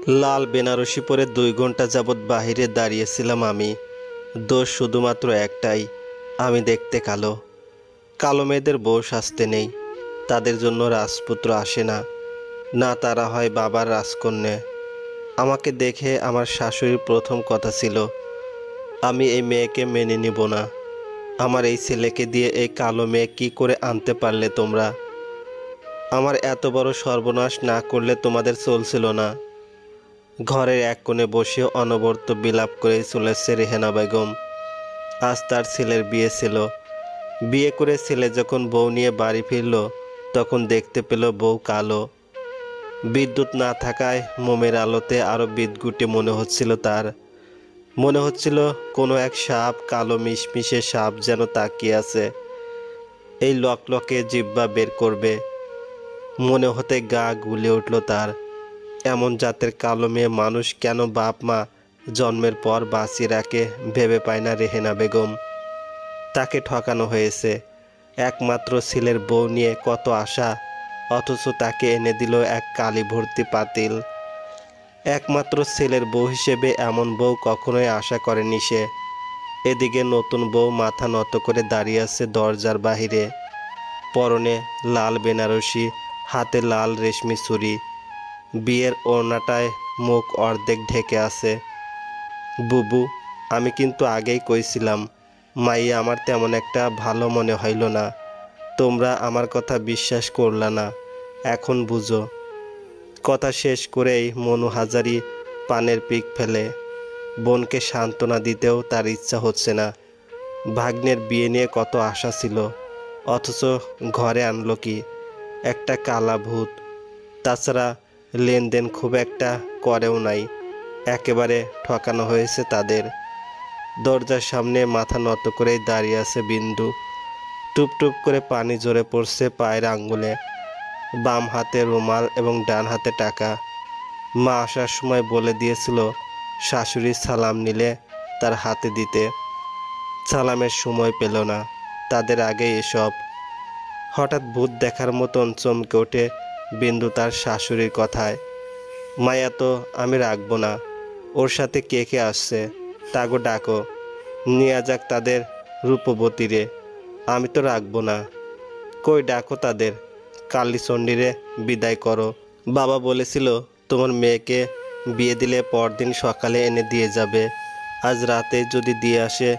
লাল বেনারসি পরে 2 ঘন্টা যাবৎ বাহিরে দাঁড়িয়েছিলাম আমি। দোষ শুধুমাত্র একটাই, আমি দেখতে কালো। কালো মেয়েদের বউ সাজতে নেই, তাদের জন্য রাজপুত্র আসে না, না তারা হয় বাবার রাজকন্যা। আমাকে দেখে আমার শাশুড়ির প্রথম কথা ছিল, আমি এই মেয়েকে মেনে নিব না। আমার এই ছেলেকে দিয়ে এই কালো মেয়ে কি করে আনতে পারলে তোমরা? আমার এত বড় সর্বনাশ না করলে তোমাদের চলছিল না। ঘরের এক কোণে বসে অনবরত বিলাপ করে চলেছে রেহেনা বেগম। আজ তার ছেলের বিয়ে ছিল। বিয়ে করে ছেলে যখন বউ নিয়ে বাড়ি ফিরল, তখন দেখতে পেল বউ কালো। বিদ্যুৎ না থাকায় মোমের আলোতে আরো বিদঘুটে মনে হচ্ছিল তার। মনে হচ্ছিল কোনো এক সাপ, কালো মিশমিশে সাপ যেন তাকিয়ে আছে, এই লকলকে জিহ্বা বের করবে। মনে হতে গা গুলে উঠল তার। এমন জাতের কালো মেয়ে মানুষ কেন বাপ মা জন্মের পর বাঁচিয়ে রাখে ভেবে পায় না রেহেনা বেগম। তাকে ঠকানো হয়েছে। একমাত্র ছেলের বউ নিয়ে কত আশা, অথচ তাকে এনে দিল এক কালি ভর্তি পাতিল। একমাত্র ছেলের বউ হিসেবে এমন বউ কখনোই আশা করেনি সে। এদিকে নতুন বউ মাথা নত করে দাঁড়িয়ে আছে দরজার বাহিরে, পরনে লাল বেনারসি, হাতে লাল রেশমি ছুরি। বিয়ের ওড়নাটায় মুখ অর্ধেক ঢেকে আছে। বুবু, আমি কিন্তু আগেই কইছিলাম, মাইয়া আমার তেমন একটা ভালো মনে হইল না। তোমরা আমার কথা বিশ্বাস করলা না, এখন বুঝো। কথা শেষ করেই মনু হাজারি পানের পিক ফেলে। বোনকে সান্ত্বনা দিতেও তার ইচ্ছা হচ্ছে না। ভাগ্নের বিয়ে নিয়ে কত আশা ছিল, অথচ ঘরে আনলো কি? একটা কালা ভূত। তাছাড়া লেনদেন খুব একটা করেও নাই, একেবারে ঠকানো হয়েছে তাদের। দরজার সামনে মাথা নত করেই দাঁড়িয়ে আছে বিন্দু। টুপ টুপ করে পানি ঝরে পড়ছে পায়ের আঙ্গুলে। বাম হাতে রুমাল এবং ডান হাতে টাকা। মা আসার সময় বলে দিয়েছিল শাশুড়ির সালাম নিলে তার হাতে দিতে। সালামের সময় পেল না, তাদের আগে এসব। হঠাৎ ভূত দেখার মতন চমকে ওঠে বিন্দু তার শাশুড়ির কথায়। মায়া তো আমি রাখবো না, ওর সাথে কে কে আসছে তাগো ডাকো, নিয়ে যাক তাদের রূপবতীরে। আমি তো রাখবো না। কই ডাকো তাদের, কালীচণ্ডীরে বিদায় করো। বাবা বলেছিল তোমার মেয়েকে বিয়ে দিলে পরদিন সকালে এনে দিয়ে যাবে। আজ রাতে যদি দিয়ে আসে,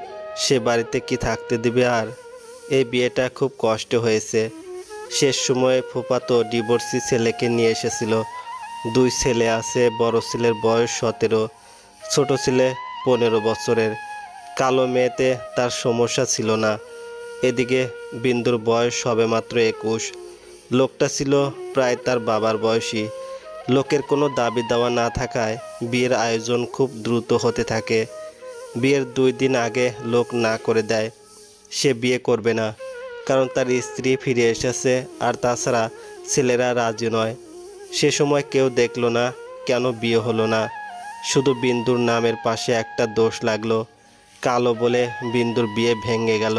সে বাড়িতে কি থাকতে দিবে আর? এই বিয়েটা খুব কষ্ট হয়েছে। শেষ সময়ে ফুফাতো ডিভোর্সি ছেলেকে নিয়ে এসেছিল। 2 ছেলে আছে, বড় ছেলের বয়স 17, ছোট ছেলে 15 বছরের। কালো মেয়েতে তার সমস্যা ছিল না। এদিকে বিন্দুর বয়স সবেমাত্র 21। লোকটা ছিল প্রায় তার বাবার বয়সী। লোকের কোনো দাবি দাওয়া না থাকায় বিয়ের আয়োজন খুব দ্রুত হতে থাকে। বিয়ের 2 দিন আগে লোক না করে দেয়, সে বিয়ে করবে না, কারণ তার স্ত্রী ফিরে এসেছে, আর তাছাড়া ছেলেরা রাজি নয়। সে সময় কেউ দেখল না, কেন বিয়ে হলো না। শুধু বিন্দুর নামের পাশে একটা দোষ লাগলো, কালো বলে বিন্দুর বিয়ে ভেঙে গেল।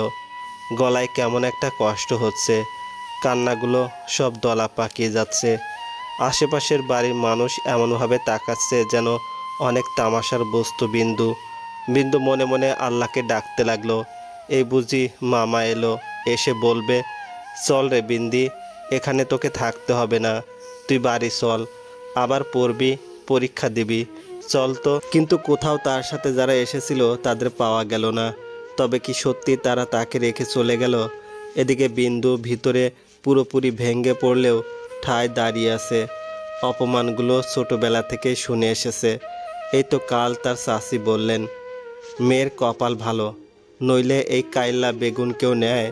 গলায় কেমন একটা কষ্ট হচ্ছে, কান্নাগুলো সব দলা পাকিয়ে যাচ্ছে। আশেপাশের বাড়ির মানুষ এমনভাবে তাকাচ্ছে যেন অনেক তামাশার বস্তু বিন্দু। বিন্দু মনে মনে আল্লাহকে ডাকতে লাগলো, এই বুঝি মামা এলো, এসে বলবে চল রে বিন্দি, এখানে তোকে থাকতে হবে না, তুই বাড়ি চল, আবার পড়বি, পরীক্ষা দিবি, চল তো। কিন্তু কোথাও তার সাথে যারা এসেছিল তাদের পাওয়া গেল না। তবে কি সত্যি তারা তাকে রেখে চলে গেল? এদিকে বিন্দু ভিতরে পুরোপুরি ভেঙে পড়লেও ঠায় দাঁড়িয়ে আছে। অপমানগুলো ছোটবেলা থেকেই শুনে এসেছে। এই তো কাল তার চাচি বললেন, মেয়ের কপাল ভালো, নইলে এই কাইল্লা বেগুন কেউ নেয়?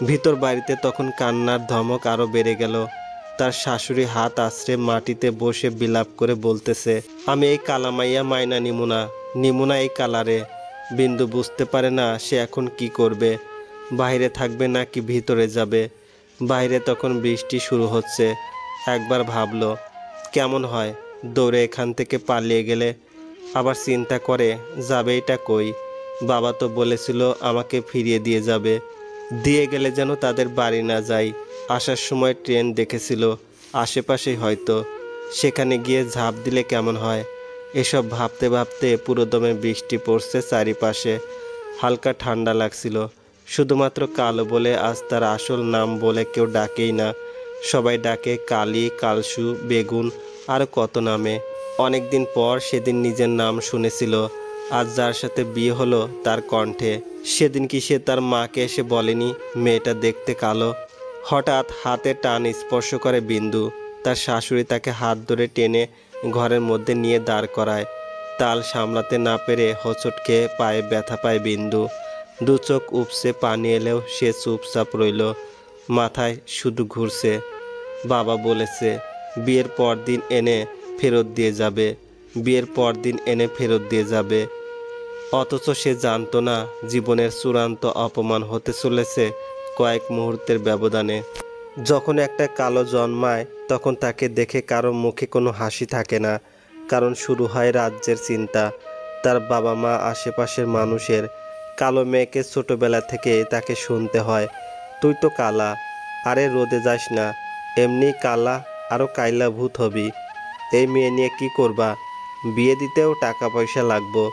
ভিতর বাড়িতে তখন কান্নার ধমক আরও বেড়ে গেল। তার শাশুড়ি হাত আছড়ে মাটিতে বসে বিলাপ করে বলতেছে, আমি এই কালামাইয়া মাইনা নিমুনা এই কালারে। বিন্দু বুঝতে পারে না সে এখন কি করবে, বাইরে থাকবে নাকি ভিতরে যাবে। বাইরে তখন বৃষ্টি শুরু হচ্ছে। একবার ভাবলো কেমন হয় দৌড়ে এখান থেকে পালিয়ে গেলে। আবার চিন্তা করে যাবে এটা কই, বাবা তো বলেছিল আমাকে ফিরিয়ে দিয়ে যাবে, দিয়ে গেলে যেন তাদের বাড়ি না যাই। আসার সময় ট্রেন দেখেছিল, আশেপাশেই হয়তো। সেখানে গিয়ে ঝাঁপ দিলে কেমন হয়। এসব ভাবতে ভাবতে পুরোদমে বৃষ্টি পড়ছে চারিপাশে। হালকা ঠান্ডা লাগছিল। শুধুমাত্র কালো বলে আজ তার আসল নাম বলে কেউ ডাকেই না। সবাই ডাকে কালী, কালসু, বেগুন, আর কত নামে। অনেকদিন পর সেদিন নিজের নাম শুনেছিল। আজ যার সাথে বিয়ে হলো তার কণ্ঠে। সেদিন কি সে তার মাকে এসে বলেনি মেয়েটা দেখতে কালো? হঠাৎ হাতে টান স্পর্শ করে বিন্দু। তার শাশুড়ি তাকে হাত ধরে টেনে ঘরের মধ্যে নিয়ে দাঁড় করায়। তাল সামলাতে না পেরে হোঁচট খেয়ে পায়ে ব্যথা পায় বিন্দু। দু চোখ উপসে পানি এলেও সে চুপচাপ রইল। মাথায় শুধু ঘুরছে। বাবা বলেছে বিয়ের পর দিন এনে ফেরত দিয়ে যাবে, বিয়ের পর দিন এনে ফেরত দিয়ে যাবে। অথচ সে জানতো না জীবনের চূড়ান্ত অপমান হতে চলেছে কয়েক মুহূর্তের ব্যবধানে। যখন একটা কালো জন্মায় তখন তাকে দেখে কারো মুখে কোনো হাসি থাকে না, কারণ শুরু হয় রাজ্যের চিন্তা। তার বাবা মা, আশেপাশের মানুষের। কালো মেয়েকে ছোটবেলা থেকে তাকে শুনতে হয়, তুই তো কালা, আরে রোদে যাস না, এমনি কালা, আরও কাইলা ভূত হবি। এই মেয়ে নিয়ে কি করবা? বিয়ে দিতেও টাকা পয়সা লাগবো,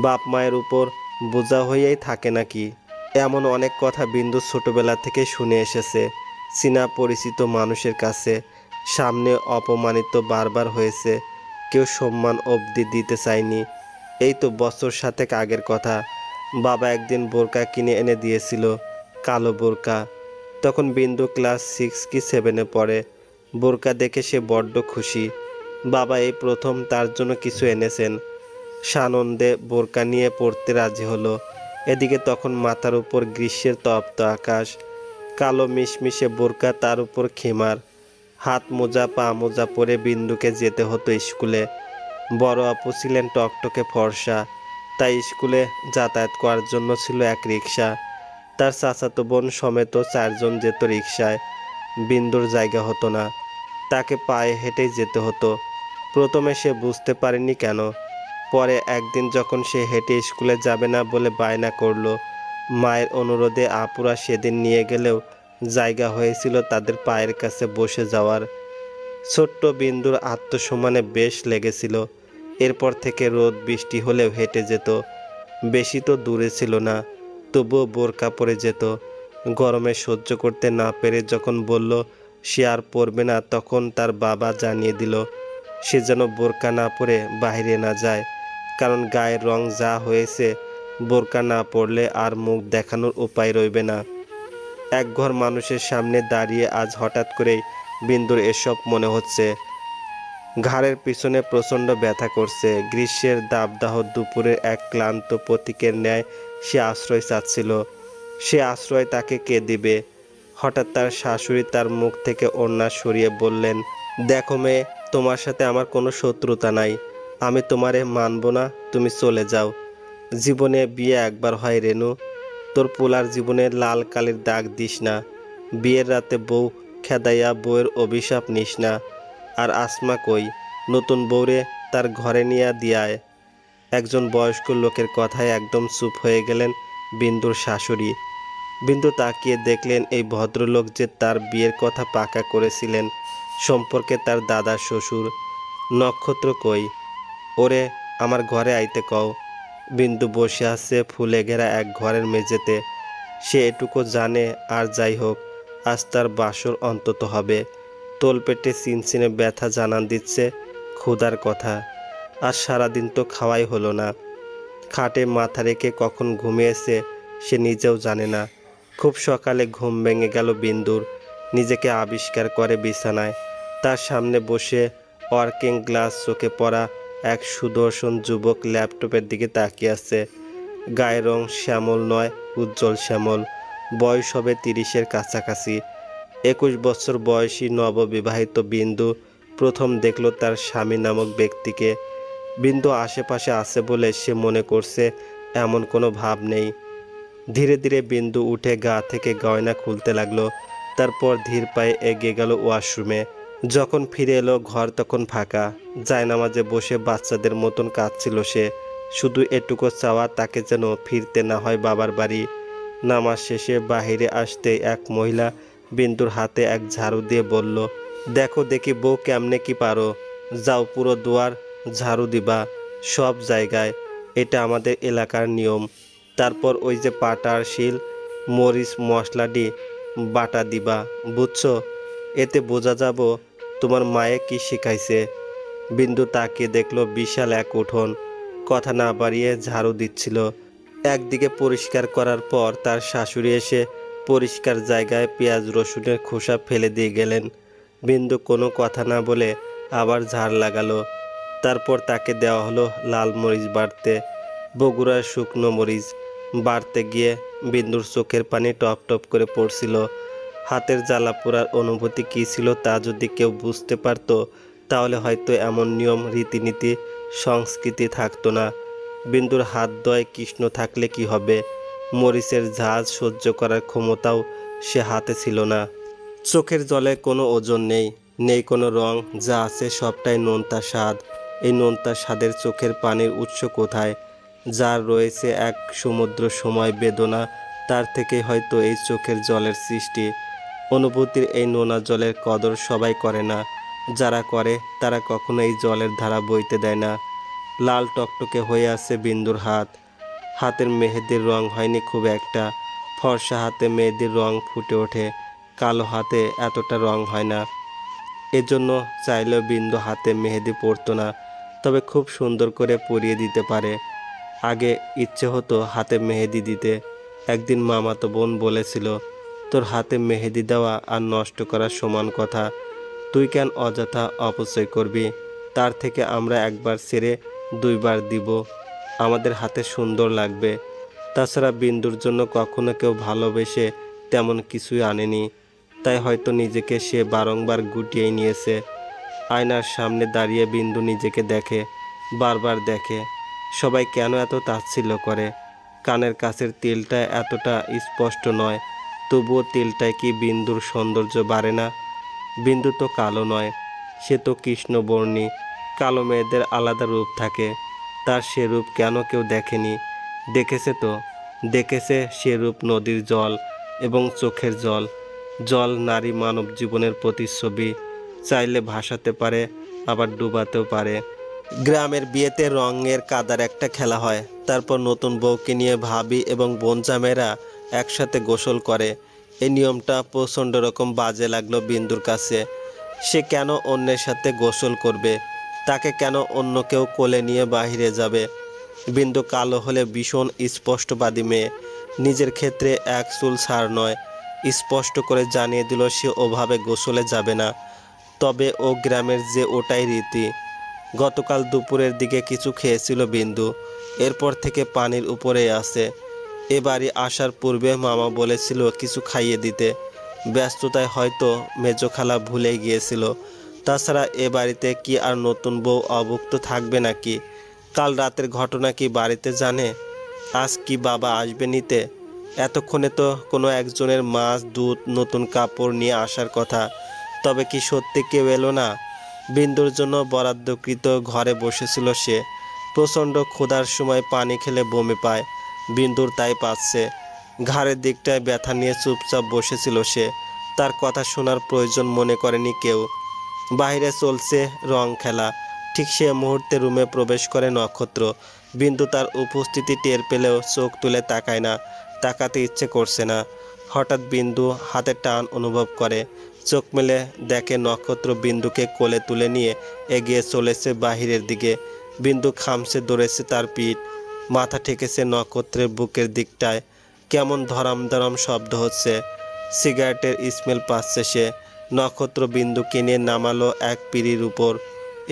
বাপ মায়ের উপর বোঝা হয়েই থাকে নাকি? এমন অনেক কথা বিন্দু ছোটবেলা থেকে শুনে এসেছে চীনা পরিচিত মানুষের কাছে। সামনে অপমানিত বারবার হয়েছে, কেউ সম্মান অবধি দিতে চায়নি। এই তো বছর 7 আগের কথা। বাবা একদিন বোরকা কিনে এনে দিয়েছিল, কালো বোরকা। তখন বিন্দু ক্লাস 6 কি 7-এ পড়ে। বোরকা দেখে সে বড্ড খুশি। বাবা এই প্রথম তার জন্য কিছু এনেছেন। সানন্দে বোরকা নিয়ে পড়তে রাজি হলো। এদিকে তখন মাথার উপর গ্রীষ্মের তপ্ত আকাশ, কালো মিশমিশে বোরকা, তার উপর খিমার। হাত মোজা পা মোজা পরে বিন্দুকে যেতে হতো স্কুলে। বড় আপু ছিলেন টকটকে ফর্সা, তাই স্কুলে যাতায়াত করার জন্য ছিল এক রিক্সা। তার চাচাতো বোন সমেত 4 জন যেত রিক্সায়। বিন্দুর জায়গা হতো না, তাকে পায়ে হেঁটেই যেতে হতো। প্রথমে সে বুঝতে পারেনি কেন। পরে একদিন যখন সে হেঁটে স্কুলে যাবে না বলে বায়না করলো, মায়ের অনুরোধে আপুরা সেদিন নিয়ে গেলেও জায়গা হয়েছিল তাদের পায়ের কাছে বসে যাওয়ার। ছোট্ট বিন্দুর আত্মসম্মানে বেশ লেগেছিল। এরপর থেকে রোদ বৃষ্টি হলেও হেঁটে যেত। বেশি তো দূরে ছিল না, তবুও বোরকা পরে যেত। গরমে সহ্য করতে না পেরে যখন বলল সে আর পরবে না, তখন তার বাবা জানিয়ে দিল সে যেন বোরকা না পরে বাইরে না যায়, কারণ গায়ের রং যা হয়েছে, বোরকা না পরলে আর মুখ দেখানোর উপায় রইবে না। এক ঘর মানুষের সামনে দাঁড়িয়ে আজ হঠাৎ করেই বিন্দুর এসব মনে হচ্ছে। ঘাড়ের পিছনে প্রচণ্ড ব্যথা করছে। গ্রীষ্মের দাবদাহ দুপুরের এক ক্লান্ত প্রতীকের ন্যায় সে আশ্রয় চাচ্ছিল। সে আশ্রয় তাকে কে দিবে? হঠাৎ তার শাশুড়ি তার মুখ থেকে ওড়না সরিয়ে বললেন, দেখো মেয়ে, তোমার সাথে আমার কোনো শত্রুতা নাই। আমি তোমারে মানব না, তুমি চলে যাও। জীবনে বিয়ে একবার হয় রেনু, তোর পোলার জীবনে লাল কালির দাগ দিস না। বিয়ের রাতে বউ খেদাইয়া বউয়ের অভিশাপ নিস না। আর আসমা কই? নতুন বউরে তার ঘরে নিয়ে দিয়ায়। একজন বয়স্ক লোকের কথায় একদম চুপ হয়ে গেলেন বিন্দুর শাশুড়ি। বিন্দু তাকিয়ে দেখলেন এই ভদ্রলোক যে তার বিয়ের কথা পাকা করেছিলেন, সম্পর্কে তার দাদার শ্বশুর। নক্ষত্র কই? ওরে আমার ঘরে আইতে কও। বিন্দু বসে আছে ফুলে ঘেরা এক ঘরের মেঝেতে। সে এটুকু জানে, আর যাই হোক, আজ তার বাসর অন্তত হবে। তোলপেটে চিনচিনে ব্যথা জানান দিচ্ছে ক্ষুধার কথা। আর সারাদিন তো খাওয়াই হলো না। খাটে মাথা রেখে কখন ঘুমিয়েছে সে নিজেও জানে না। খুব সকালে ঘুম ভেঙে গেল বিন্দুর। নিজেকে আবিষ্কার করে বিছানায়। তার সামনে বসে ওয়ার্কিং গ্লাস চোখে পড়া এক সুদর্শন যুবক ল্যাপটপের দিকে তাকিয়ে আছে। গায়ের রং শ্যামল নয়, উজ্জ্বল শ্যামল। বয়স হবে 30-এর কাছাকাছি। 21 বছর বয়সী নববিবাহিত বিন্দু প্রথম দেখল তার স্বামী নামক ব্যক্তিকে। বিন্দু আশেপাশে আছে বলে সে মনে করছে এমন কোনো ভাব নেই। ধীরে ধীরে বিন্দু উঠে গা থেকে গয়না খুলতে লাগলো। তারপর ধীর পায়ে এগিয়ে গেল ওয়াশরুমে। যখন ফিরে এলো ঘর তখন ফাঁকা। জায়নামাজে বসে বাচ্চাদের মতন কাঁদছিল সে। শুধু এটুকু চাওয়া তাকে যেন ফিরতে না হয় বাবার বাড়ি। নামাজ শেষে বাহিরে আসতেই এক মহিলা বিন্দুর হাতে এক ঝাড়ু দিয়ে বলল, দেখো দেখি বউ কেমনে কি পারো। যাও পুরো দুয়ার ঝাড়ু দিবা, সব জায়গায়। এটা আমাদের এলাকার নিয়ম। তারপর ওই যে পাটা আর শিল, মরিচ মশলাটি বাটা দিবা, বুঝছো? এতে বোঝা যাব তোমার মায়ে কি শিখাইছে। বিন্দু তাকিয়ে দেখলো বিশাল এক উঠোন। কথা না বাড়িয়ে ঝাড়ু দিচ্ছিল। একদিকে পরিষ্কার করার পর তার শাশুড়ি এসে পরিষ্কার জায়গায় পেঁয়াজ রসুনের খোসা ফেলে দিয়ে গেলেন। বিন্দু কোনো কথা না বলে আবার ঝাড় লাগালো। তারপর তাকে দেওয়া হলো লাল মরিচ বাড়তে, বগুড়ার শুকনো মরিচ। বাড়তে গিয়ে বিন্দুর চোখের পানি টপ টপ করে পড়ছিল। হাতের জ্বালা পোড়ার অনুভূতি কী ছিল তা যদি কেউ বুঝতে পারতো, তাহলে হয়তো এমন নিয়ম রীতিনীতি সংস্কৃতি থাকতো না। বিন্দুর হাত দয় কৃষ্ণ থাকলে কি হবে, মরিচের ঝাঁজ সহ্য করার ক্ষমতাও সে হাতে ছিল না। চোখের জলে কোনো ওজন নেই, নেই কোনো রং, যা আছে সবটাই নোনতা স্বাদ। এই নোনতা স্বাদের চোখের পানির উৎস কোথায়? যার রয়েছে এক সমুদ্র সময় বেদনা, তার থেকেই হয়তো এই চোখের জলের সৃষ্টি। অনুভূতির এই নোনা জলের কদর সবাই করে না। যারা করে তারা কখনো এই জলের ধারা বইতে দেয় না। লাল টকটকে হয়ে আছে বিন্দুর হাত। হাতের মেহেদির রং হয়নি খুব একটা। ফর্সা হাতে মেহেদির রং ফুটে ওঠে, কালো হাতে এতটা রং হয় না। এজন্য চাইলেও বিন্দু হাতে মেহেদি পরতো না, তবে খুব সুন্দর করে পরিয়ে দিতে পারে। আগে ইচ্ছে হতো হাতে মেহেদি দিতে। একদিন মামাতো বোন বলেছিল, তোর হাতে মেহেদি দেওয়া আর নষ্ট করার সমান কথা। তুই কেন অযথা অপচয় করবি? তার থেকে আমরা একবার ছেড়ে দুইবার দিব, আমাদের হাতে সুন্দর লাগবে। তাছাড়া বিন্দুর জন্য কখনো কেউ ভালোবেসে তেমন কিছুই আনেনি, তাই হয়তো নিজেকে সে বারংবার গুটিয়ে নিয়েছে। আয়নার সামনে দাঁড়িয়ে বিন্দু নিজেকে দেখে, বারবার দেখে। সবাই কেন এত তাচ্ছিল্য করে? কানের কাছের তিলটা এতটা স্পষ্ট নয়, তবুও তিলটায় কি বিন্দুর সৌন্দর্য বাড়ে না? বিন্দু তো কালো নয়, সে তো কৃষ্ণবর্ণী। কালো মেয়েদের আলাদা রূপ থাকে, তার সে রূপ কেন কেউ দেখেনি? দেখেছে তো, দেখেছে সে রূপ নদীর জল এবং চোখের জল। জল নারী মানব জীবনের প্রতিচ্ছবি, চাইলে ভাসাতে পারে, আবার ডুবাতেও পারে। গ্রামের বিয়েতে রঙের কাদার একটা খেলা হয়, তারপর নতুন বউকে নিয়ে ভাবি এবং বোনজামেরা একসাথে গোসল করে। এই নিয়মটা প্রচণ্ড রকম বাজে লাগলো বিন্দুর কাছে। সে কেন অন্যের সাথে গোসল করবে? তাকে কেন অন্য কেউ কোলে নিয়ে বাহিরে যাবে? বিন্দু কালো হলে ভীষণ স্পষ্টবাদী মেয়ে, নিজের ক্ষেত্রে এক চুল ছাড় নয়। স্পষ্ট করে জানিয়ে দিল সে ওভাবে গোসলে যাবে না। তবে ও গ্রামের যে ওটাই রীতি। গতকাল দুপুরের দিকে কিছু খেয়েছিল বিন্দু, এরপর থেকে পানির উপরেই আছে। এ বাড়ি আসার পূর্বে মামা বলেছিল কিছু খাইয়ে দিতে, ব্যস্ততায় হয়তো মেজো খালা ভুলে গিয়েছিল। তাছাড়া এ বাড়িতে কি আর নতুন বউ অভুক্ত থাকবে নাকি? কাল রাতের ঘটনা কি বাড়িতে জানে? আজ কি বাবা আসবে নিতে? এতক্ষণে তো কোনো একজনের মাছ দুধ নতুন কাপড় নিয়ে আসার কথা, তবে কি সত্যি কেউ এলো না? বিন্দুর জন্য বরাদ্দকৃত ঘরে বসেছিল সে। প্রচণ্ড ক্ষুধার সময় পানি খেলে বমি পায়, বিন্দুর তাই পাচ্ছে। ঘাড়ের দিকটায় ব্যথা নিয়ে চুপচাপ বসেছিল সে। তার কথা শোনার প্রয়োজন মনে করেনি কেউ। বাইরে চলছে রং খেলা। ঠিক সে মুহূর্তে রুমে প্রবেশ করে নক্ষত্র। বিন্দু তার উপস্থিতি টের পেলেও চোখ তুলে তাকায় না, তাকাতে ইচ্ছে করছে না। হঠাৎ বিন্দু হাতের টান অনুভব করে, চোখ মেলে দেখে নক্ষত্র বিন্দুকে কোলে তুলে নিয়ে এগিয়ে চলেছে বাহিরের দিকে। বিন্দু খামছে ধরেছে তার পিঠ, মাথা ঠেকেছে নক্ষত্রের বুকের দিকটায়। কেমন ধরাম ধরাম শব্দ হচ্ছে, সিগারেটের স্মেল পাচ্ছে সে। নক্ষত্র বিন্দুকে নিয়ে নামালো এক পিঁড়ির উপর।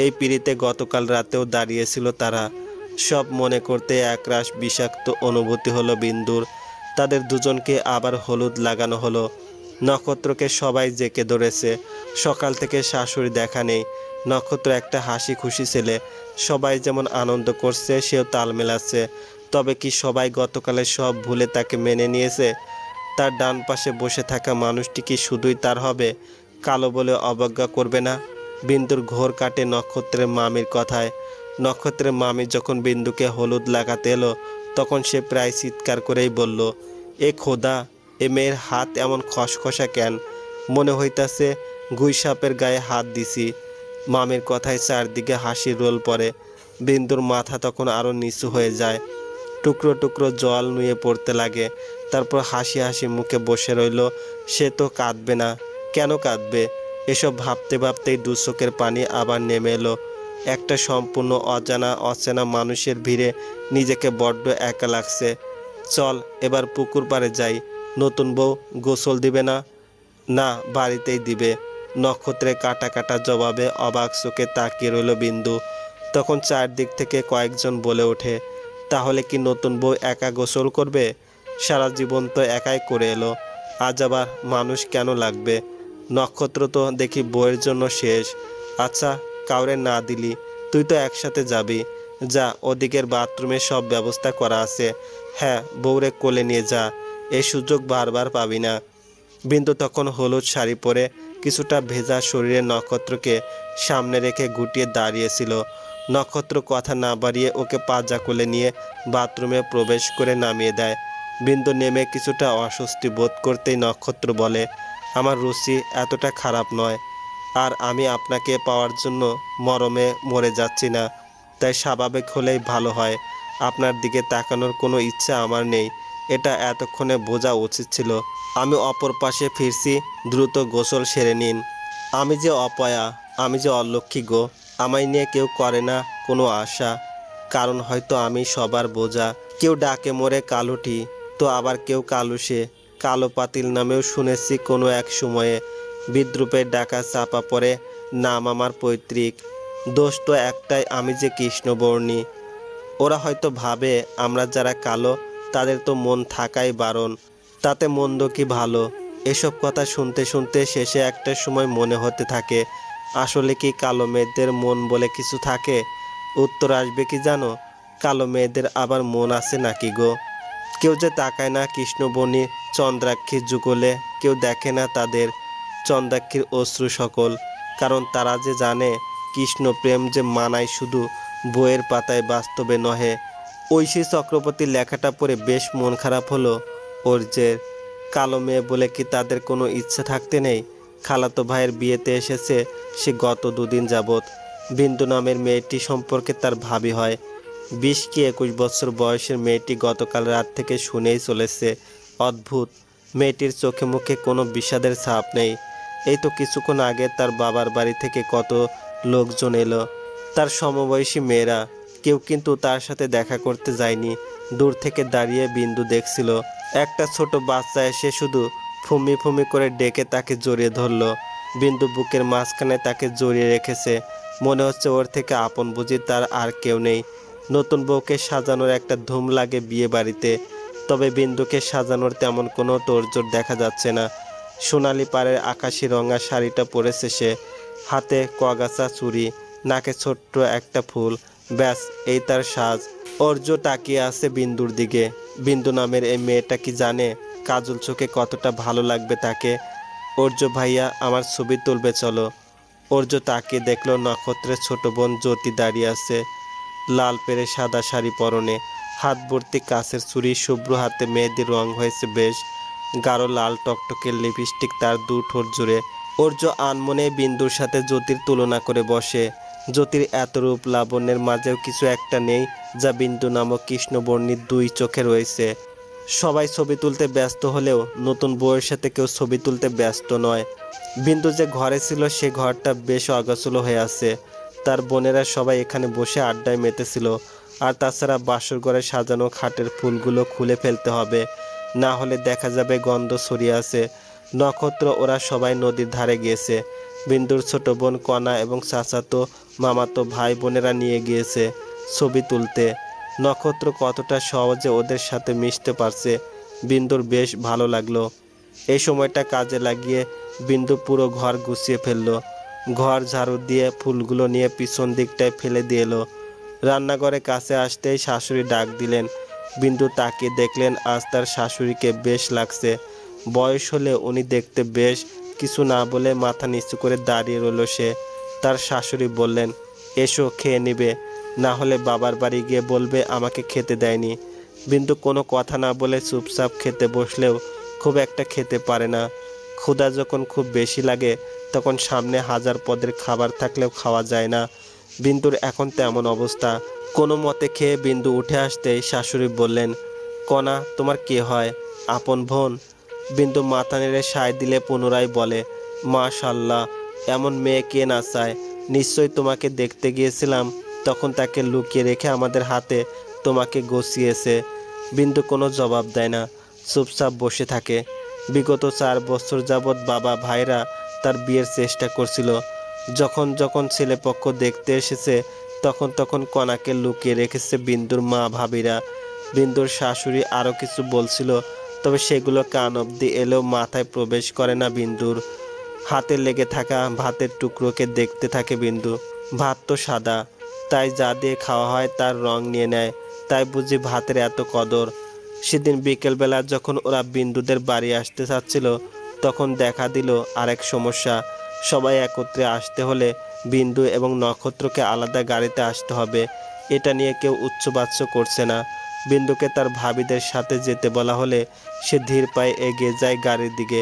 এই পিঁড়িতে গতকাল রাতেও দাঁড়িয়েছিল তারা। সব মনে করতে একরাশ বিষাক্ত অনুভূতি হলো বিন্দুর। তাদের দুজনকে আবার হলুদ লাগানো হলো। নক্ষত্রকে সবাই জেকে ধরেছে। সকাল থেকে শাশুড়ি দেখা নেই। নক্ষত্র একটা হাসি খুশি ছেলে, সবাই যেমন আনন্দ করছে সেও তাল মেলাচ্ছে। তবে কি সবাই গতকালের সব ভুলে তাকে মেনে নিয়েছে? তার ডান পাশে বসে থাকা মানুষটি কি শুধুই তার হবে? কালো বলে অবজ্ঞা করবে না? বিন্দুর ঘোর কাটে নক্ষত্রের মামির কথায়। নক্ষত্রের মামি যখন বিন্দুকে হলুদ লাগাতে এলো, তখন সে প্রায় চিৎকার করেই বলল, এ খোদা, এ মেয়ের হাত এমন খসখসা কেন? মনে হইতাছে গুই সাপের গায়ে হাত দিছি। মামির কথায় চারদিকে হাসির রোল পড়ে। বিন্দুর মাথা তখন আরও নিচু হয়ে যায়, টুকরো টুকরো জল নুয়ে পড়তে লাগে। তারপর হাসি হাসি মুখে বসে রইল। সে তো কাঁদবে না, কেন কাঁদবে? এসব ভাবতে ভাবতেই দু চোখের পানি আবার নেমে এলো। একটা সম্পূর্ণ অজানা অচেনা মানুষের ভিড়ে নিজেকে বড্ড একা লাগছে। চল এবার পুকুর পাড়ে যাই। নতুন বউ গোসল দিবে না? না, বাড়িতেই দিবে। নক্ষত্রের কাটা কাটা জবাবে অবাক চোখে তাকিয়ে রইল বিন্দু। তখন চারদিক থেকে কয়েকজন বলে ওঠে, তাহলে কি নতুন বউ একা গোসল করবে? সারা জীবন তো একাই করে এলো, আজ আবার মানুষ কেন লাগবে? নক্ষত্র তো দেখি বউয়ের জন্য শেষ। আচ্ছা, কাউরে না দিলি, তুই তো একসাথে যাবি। যা, ওদিকের বাথরুমে সব ব্যবস্থা করা আছে। হ্যাঁ, বউরে কোলে নিয়ে যা, এই সুযোগ বারবার পাবি না। বিন্দু তখন হলুদ শাড়ি পরে কিছুটা ভেজা শরীরে নক্ষত্রকে সামনে রেখে গুটিয়ে দাঁড়িয়েছিল। নক্ষত্র কথা না বাড়িয়ে ওকে পাজা কোলে নিয়ে বাথরুমে প্রবেশ করে নামিয়ে দেয়। বিন্দু নেমে কিছুটা অস্বস্তি বোধ করতেই নক্ষত্র বলে, আমার রুচি এতটা খারাপ নয়, আর আমি আপনাকে পাওয়ার জন্য মরমে মরে যাচ্ছি না, তাই স্বাভাবিক হলেই ভালো হয়। আপনার দিকে তাকানোর কোনো ইচ্ছা আমার নেই, এটা এতক্ষণে বোঝা উচিত ছিল। আমি অপর পাশে ফিরছি, দ্রুত গোসল সেরে নিন। আমি যে অপয়া, আমি যে অলক্ষী গো। আমায় নিয়ে কেউ করে না কোনো আশা, কারণ হয়তো আমি সবার বোঝা। কেউ ডাকে মোরে কালুটি, তো আবার কেউ কালুসে। কালো পাতিল নামেও শুনেছি কোনো এক সময়ে। বিদ্রুপের ডাকা চাপা পড়ে নাম আমার পৈতৃক। দোষ তো একটাই, আমি যে কৃষ্ণবর্ণী। ওরা হয়তো ভাবে আমরা যারা কালো তাদের তো মন থাকাই বারণ, তাতে মন্দ কি ভালো? এসব কথা শুনতে শুনতে শেষে একটা সময় মনে হতে থাকে, আসলে কি কালো মেয়েদের মন বলে কিছু থাকে? উত্তর আসবে কি জানো, কালো মেয়েদের আবার মন আছে নাকি গো? কেউ যে তাকায় না কৃষ্ণবর্ণী চন্দ্রাক্ষীর যুগলে, কেউ দেখে না তাদের চন্দ্রাক্ষীর অশ্রু সকল, কারণ তারা যে জানে কৃষ্ণ প্রেম যে মানায় শুধু বইয়ের পাতায়, বাস্তবে নহে। ঐশী চক্রবর্তীর লেখাটা পড়ে বেশ মন খারাপ হলো ওর যে। কালো মেয়ে বলে কি তাদের কোনো ইচ্ছে থাকতে নেই? খালাতো ভাইয়ের বিয়েতে এসেছে সে গত দুদিন যাবৎ। বিন্দু নামের মেয়েটি সম্পর্কে তার ভাবি হয়। 20 কি 21 বছর বয়সের মেয়েটি গতকাল রাত থেকে শুনেই চলেছে। অদ্ভুত, মেয়েটির চোখে মুখে কোনো বিষাদের ছাপ নেই। এই তো কিছুক্ষণ আগে তার বাবার বাড়ি থেকে কত লোকজন এলো, তার সমবয়সী মেয়েরা। কেউ কিন্তু তার সাথে দেখা করতে যায়নি। দূর থেকে দাঁড়িয়ে বিন্দু দেখছিল। একটা ছোট বাচ্চা এসে শুধু ফুমি ফুমি করে ডেকে তাকে জড়িয়ে ধরল। বিন্দু বুকের মাঝখানে তাকে জড়িয়ে রেখেছে। মনে হচ্ছে ওর থেকে আপন বুঝি তার আর কেউ নেই। নতুন বউকে সাজানোর একটা ধুম লাগে বিয়ে বাড়িতে, তবে বিন্দুকে সাজানোর তেমন কোনো তোড়জোড় দেখা যাচ্ছে না। সোনালি পাড়ের আকাশি রঙা শাড়িটা পরেছে সে, হাতে কগাছা চুড়ি, নাকে ছোট্ট একটা ফুল, ব্যাস এই তার সাজ। অর্য তাকিয়ে আছে বিন্দুর দিকে। বিন্দু নামের এই মেয়েটা কি জানে কাজল চোখে কতটা ভালো লাগবে তাকে? অর্য ভাইয়া, আমার ছবি তুলবে চলো। অর্য তাকিয়ে দেখলো নক্ষত্রের ছোট বোন জ্যোতি দাঁড়িয়ে আছে, লাল পেরে সাদা শাড়ি পরনে, হাত ভর্তি কাছের চুড়ি, শুভ্র হাতে মেহেদির রং হয়েছে বেশ, গাঢ় লাল টকটকে লিপস্টিক তার দু ঠোঁট জুড়ে। অর্য আনমনে বিন্দুর সাথে জ্যোতির তুলনা করে বসে। জ্যোতির এত রূপ লাবণ্যের মাঝেও কিছু একটা নেই যা বিন্দু নামক কৃষ্ণবর্ণীর দুই চোখে রয়েছে। সবাই ছবি তুলতে ব্যস্ত হলেও নতুন বউয়ের সাথে কেউ ছবি তুলতে ব্যস্ত নয়। বিন্দু যে ঘরে ছিল সে ঘরটা বেশ অগোছালো হয়ে আছে। তার বোনেরা সবাই এখানে বসে আড্ডায় মেতেছিল। আর তাছাড়া বাসর ঘরে সাজানো খাটের ফুলগুলো খুলে ফেলতে হবে, না হলে দেখা যাবে গন্ধ ছড়িয়ে আছে। নক্ষত্র ওরা সবাই নদীর ধারে গিয়েছে। বিন্দুর ছোট বোন কণা এবং চাচাতো মামাতো ভাই বোনেরা নিয়ে গিয়েছে ছবি তুলতে। নক্ষত্র কতটা সহজে ওদের সাথে মিশতে পারছে বিন্দুর বেশ ভালো লাগলো। এই সময়টা কাজে লাগিয়ে বিন্দু পুরো ঘর গুছিয়ে ফেললো। ঘর ঝাড়ু দিয়ে ফুলগুলো নিয়ে পিছন দিকটায় ফেলে দিয়ে এলো। রান্নাঘরে কাছে আসতেই শাশুড়ি ডাক দিলেন। বিন্দু তাকিয়ে দেখলেন আজ তার শাশুড়িকে বেশ লাগছে। বয়স হলে উনি দেখতে বেশ। কিছু না বলে মাথা নিচু করে দাঁড়িয়ে রইল সে। তার শাশুড়ি বললেন, এসো খেয়ে নিবে, না হলে বাবার বাড়ি গিয়ে বলবে আমাকে খেতে দেয়নি। বিন্দু কোনো কথা না বলে চুপচাপ খেতে বসলেও খুব একটা খেতে পারে না। ক্ষুধা যখন খুব বেশি লাগে তখন সামনে হাজার পদের খাবার থাকলেও খাওয়া যায় না। বিন্দুর এখন তেমন অবস্থা। কোনো মতে খেয়ে বিন্দু উঠে আসতেই শাশুড়ি বললেন, কণা তোমার কে হয়? আপন বোন? বিন্দু মাথা নেড়ে সায় দিলে পুনরায় বলে, মাশাল্লাহ, এমন মেয়ে কে না চায়। নিশ্চয়ই তোমাকে দেখতে গিয়েছিলাম, তখন তাকে লুকিয়ে রেখে আমাদের হাতে তোমাকে গছিয়েছে। বিন্দু কোনো জবাব দেয় না, চুপচাপ বসে থাকে। বিগত 4 বছর যাবৎ বাবা ভাইরা তার বিয়ের চেষ্টা করছিল। যখন যখন ছেলেপক্ষ দেখতে এসেছে তখন তখন কণাকে লুকিয়ে রেখেছে বিন্দুর মা ভাবিরা। বিন্দুর শাশুড়ি আরও কিছু বলছিল, তবে সেগুলো কান অবধি এলেও মাথায় প্রবেশ করে না বিন্দুর। হাতে লেগে থাকা ভাতের টুকরোকে দেখতে থাকে বিন্দু। ভাত তো সাদা, তাই যা দিয়ে খাওয়া হয় তার রং নিয়ে নেয়। তাই বুঝি ভাতের এত কদর। সেদিন বিকেলবেলা যখন ওরা বিন্দুদের বাড়ি আসতে চাচ্ছিল তখন দেখা দিল আরেক সমস্যা। সবাই একত্রে আসতে হলে বিন্দু এবং নক্ষত্রকে আলাদা গাড়িতে আসতে হবে। এটা নিয়ে কেউ উচ্চবাচ্য করছে না। বিন্দুকে তার ভাবিদের সাথে যেতে বলা হলে সে ধীর পায়ে এগিয়ে যায় গাড়ির দিকে।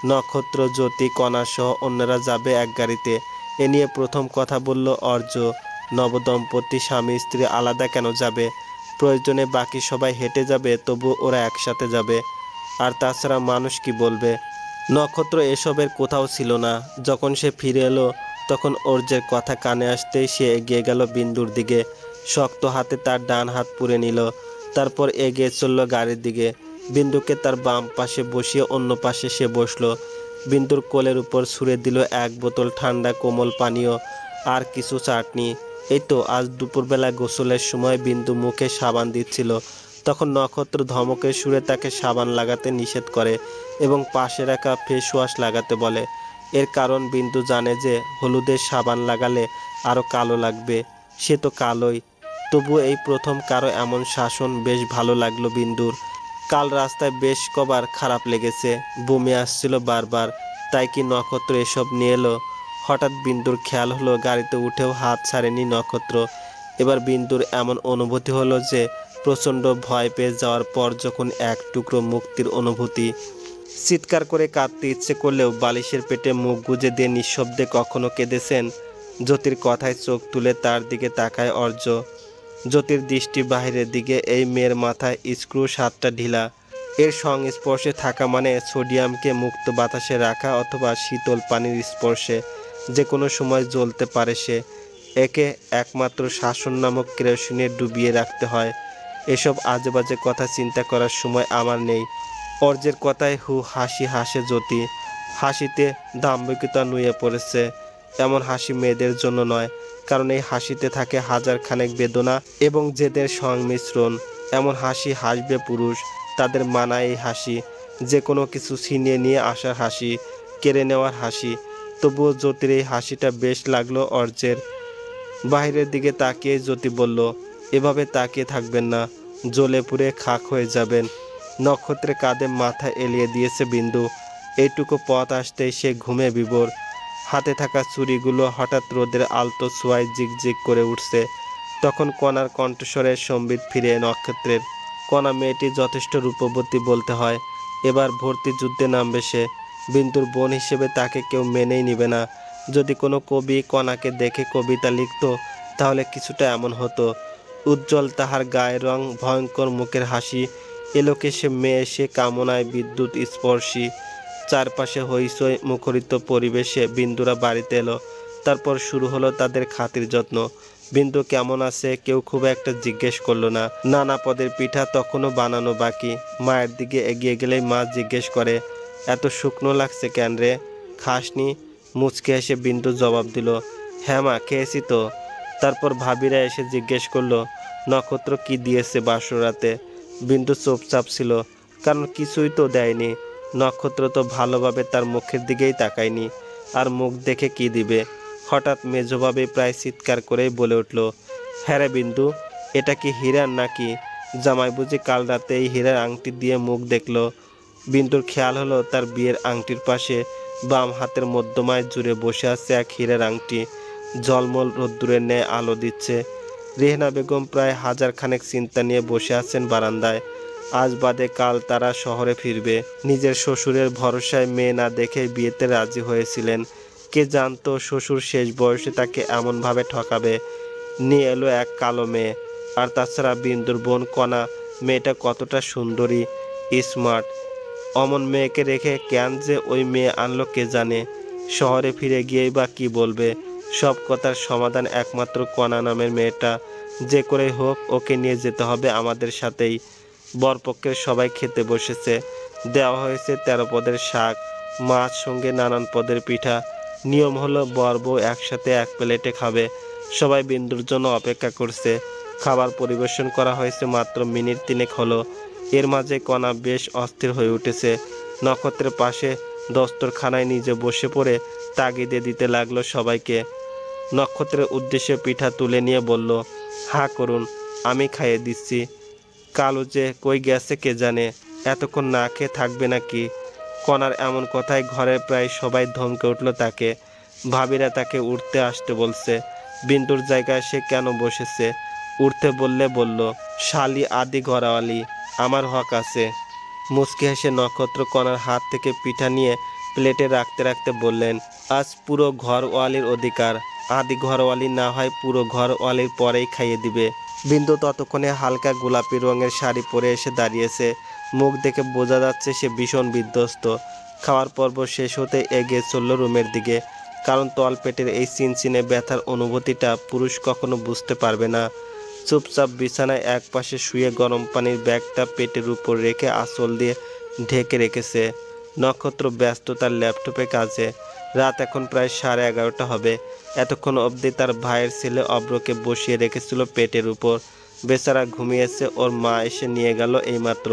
নক্ষত্র, জ্যোতি, কণা সহ অন্যরা যাবে এক গাড়িতে। এ নিয়ে প্রথম কথা বলল অর্য, নবদম্পতি স্বামী স্ত্রী আলাদা কেন যাবে? প্রয়োজনে বাকি সবাই হেঁটে যাবে, তবু ওরা একসাথে যাবে। আর তাছাড়া মানুষ কি বলবে? নক্ষত্র এসবের কোথাও ছিল না। যখন সে ফিরে এলো তখন অর্জের কথা কানে আসতেই সে এগিয়ে গেল বিন্দুর দিকে। শক্ত হাতে তার ডান হাত পুড়ে নিল, তারপর এগিয়ে চলল গাড়ির দিকে। বিন্দুকে তার বাম পাশে বসিয়ে অন্য পাশে সে বসলো। বিন্দুর কোলের উপর ছুঁড়ে দিল 1 বোতল ঠান্ডা কোমল পানীয় আর কিছু চাটনি। এই তো আজ দুপুরবেলা গোসলের সময় বিন্দু মুখে সাবান দিচ্ছিল, তখন নক্ষত্র ধমকের সুরে তাকে সাবান লাগাতে নিষেধ করে এবং পাশে রাখা ফেস ওয়াশ লাগাতে বলে। এর কারণ বিন্দু জানে যে হলুদের সাবান লাগালে আরও কালো লাগবে। সে তো কালোই। তবু এই প্রথম কারো এমন শাসন বেশ ভালো লাগলো বিন্দুর। কাল রাস্তায় বেশ কবার খারাপ লেগেছে, বমি আসছিল বারবার। তাই কি নক্ষত্র এসব নিয়ে এলো? হঠাৎ বিন্দুর খেয়াল হলো গাড়িতে উঠেও হাত ছাড়েনি নক্ষত্র। এবার বিন্দুর এমন অনুভূতি হলো যে প্রচণ্ড ভয় পেয়ে যাওয়ার পর যখন এক টুকরো মুক্তির অনুভূতি। চিৎকার করে কাঁদতে ইচ্ছে করলেও বালিশের পেটে মুখ গুজে দিয়ে নিঃশব্দে কখনো কেঁদেছেন। জ্যোতির কথায় চোখ তুলে তার দিকে তাকায় অর্য। জ্যোতির দৃষ্টি বাহিরের দিকে। এই মেয়ের মাথায় স্ক্রু 7টা ঢিলা। এর সংস্পর্শে থাকা মানে সোডিয়ামকে মুক্ত বাতাসে রাখা অথবা শীতল পানির স্পর্শে যে কোনো সময় জ্বলতে পারে সে। একে একমাত্র শাসন নামক কেরোসিনে ডুবিয়ে রাখতে হয়। এসব আজেবাজে কথা চিন্তা করার সময় আমার নেই। অর্জের কথায় হাসি হাসে জ্যোতি। হাসিতে দাম্ভিকতা নুয়ে পড়েছে। এমন হাসি মেয়েদের জন্য নয়, কারণ এই হাসিতে থাকে হাজার খানেক বেদনা এবং জেদের সংমিশ্রণ। এমন হাসি হাসবে পুরুষ, তাদের মানায় এই হাসি। যে কোনো কিছু ছিনিয়ে নিয়ে আসার হাসি, কেড়ে নেওয়ার হাসি। তবুও জ্যোতির এই হাসিটা বেশ লাগলো অর্জের। বাহিরের দিকে তাকিয়ে জ্যোতি বলল, এভাবে তাকিয়ে থাকবেন না, জ্বলে পুড়ে খাক হয়ে যাবেন। নক্ষত্রের কাঁধে মাথা এলিয়ে দিয়েছে বিন্দু। এইটুকু পথ আসতেই সে ঘুমে বিভোর। হাতে থাকা চুড়িগুলো হঠাৎ রোদের আলতো ছোঁয়ায় জিগজিগ করে উঠছে। তখন কণার কণ্ঠস্বরে সম্বিত ফিরে নক্ষত্রের। কণা মেয়েটি যথেষ্ট রূপবতী বলতে হয়। এবার ভর্তি যুদ্ধে নামবে সে। বিন্দুর বোন হিসেবে তাকে কেউ মেনেই নিবে না। যদি কোনো কবি কণাকে দেখে কবিতা লিখত তাহলে কিছুটা এমন হতো। উজ্জ্বল তাহার গায়ের রং, ভয়ঙ্কর মুখের হাসি, এলোকে সে মেয়ে, সে কামনায় বিদ্যুৎ স্পর্শী। চারপাশে হইচই মুখরিত পরিবেশে বিন্দুরা বাড়িতে এলো। তারপর শুরু হলো তাদের খাতির যত্ন। বিন্দু কেমন আছে কেউ খুব একটা জিজ্ঞেস করলো না। নানা পদের পিঠা তখনও বানানো বাকি। মায়ের দিকে এগিয়ে গেলেই মা জিজ্ঞেস করে, এত শুকনো লাগছে কেন রে, খাসনি? মুচকে এসে বিন্দু জবাব দিল, হ্যাঁ মা, খেয়েছি তো। তারপর ভাবিরা এসে জিজ্ঞেস করলো, নক্ষত্র কি দিয়েছে বাসরাতে? বিন্দু চুপচাপ ছিল, কারণ কিছুই তো দেয়নি। নক্ষত্র তো ভালোভাবে তার মুখের দিকেই তাকায়নি, আর মুখ দেখে কি দিবে। হঠাৎ মেজভাবে প্রায় চিৎকার করেই বলে উঠল, হ্যাঁ রে বিন্দু, এটা কি হীরার নাকি? জামাই বুঝি কাল রাতে এই হীরার আংটি দিয়ে মুখ দেখলো। বিন্দুর খেয়াল হলো তার বিয়ের আংটির পাশে বাম হাতের মধ্যমায় জুড়ে বসে আছে এক হীরের আংটি। ঝলমল রোদ্দুরের ন্যায় আলো দিচ্ছে। রেহনা বেগম প্রায় হাজার খানেক চিন্তা নিয়ে বসে আছেন বারান্দায়। আজ বাদে কাল তারা শহরে ফিরবে। নিজের শ্বশুরের ভরসায় মেয়ে না দেখে বিয়েতে রাজি হয়েছিলেন। কে জানতো শ্বশুর শেষ বয়সে তাকে এমনভাবে ঠকাবে। নিয়ে এলো এক কালো মেয়ে। আর তাছাড়া বিন্দুর বোন কণা, মেয়েটা কতটা সুন্দরী, স্মার্ট। অমন মেয়েকে রেখে কেন যে ওই মেয়ে আনলো কে জানে। শহরে ফিরে গিয়েই বা কী বলবে। সব কথার সমাধান একমাত্র কণা নামের মেয়েটা। যে করে হোক ওকে নিয়ে যেতে হবে আমাদের সাথেই। বরপক্ষের সবাই খেতে বসেছে। দেওয়া হয়েছে 13 পদের শাক, মাছ, সঙ্গে নানান পদের পিঠা। নিয়ম হলো বর বউ একসাথে এক প্লেটে খাবে। সবাই বিন্দুর জন্য অপেক্ষা করছে। খাবার পরিবেশন করা হয়েছে মাত্র মিনিট 3 হলো। এর মাঝে কণা বেশ অস্থির হয়ে উঠেছে। নক্ষত্রের পাশে দস্তরখানায় নিজে বসে পড়ে তাগিদে দিতে লাগলো সবাইকে। নক্ষত্রের উদ্দেশ্যে পিঠা তুলে নিয়ে বলল, হা করুন, আমি খাইয়ে দিচ্ছি। কালু যে কই গেছে কে জানে, এতক্ষণ না খেয়ে থাকবে নাকি। কণার এমন কথায় ঘরের প্রায় সবাই ধমকে উঠল তাকে। ভাবিরা তাকে উঠতে আসতে বলছে। বিন্দুর জায়গায় সে কেন বসেছে? উঠতে বললে বলল, শালি আদি ঘরওয়ালি, আমার হক আছে। মুচকি হেসে নক্ষত্র কণার হাত থেকে পিঠা নিয়ে প্লেটে রাখতে রাখতে বললেন, আজ পুরো ঘরওয়ালির অধিকার। আদি ঘরওয়ালি না হয় পুরো ঘরওয়ালির পরেই খাইয়ে দিবে। বিন্দু ততক্ষণে হালকা গোলাপি রঙের শাড়ি পরে এসে দাঁড়িয়েছে। মুখ দেখে বোঝা যাচ্ছে সে ভীষণ বিধ্বস্ত। খাওয়ার পর্ব শেষ হতে এগিয়ে চলল রুমের দিকে। কারণ তলপেটের এই চিনচিনে ব্যথার অনুভূতিটা পুরুষ কখনো বুঝতে পারবে না। চুপচাপ বিছানায় এক পাশে শুয়ে গরম পানির ব্যাগটা পেটের উপর রেখে আঁচল দিয়ে ঢেকে রেখেছে। নক্ষত্র ব্যস্ত তার ল্যাপটপে কাজে। রাত এখন প্রায় 11:30 হবে। এতক্ষণ অবধি তার ভাইয়ের ছেলে অব্রকে বসিয়ে রেখেছিল পেটের উপর। বেচারা ঘুমিয়েছে, ওর মা এসে নিয়ে গেল এইমাত্র।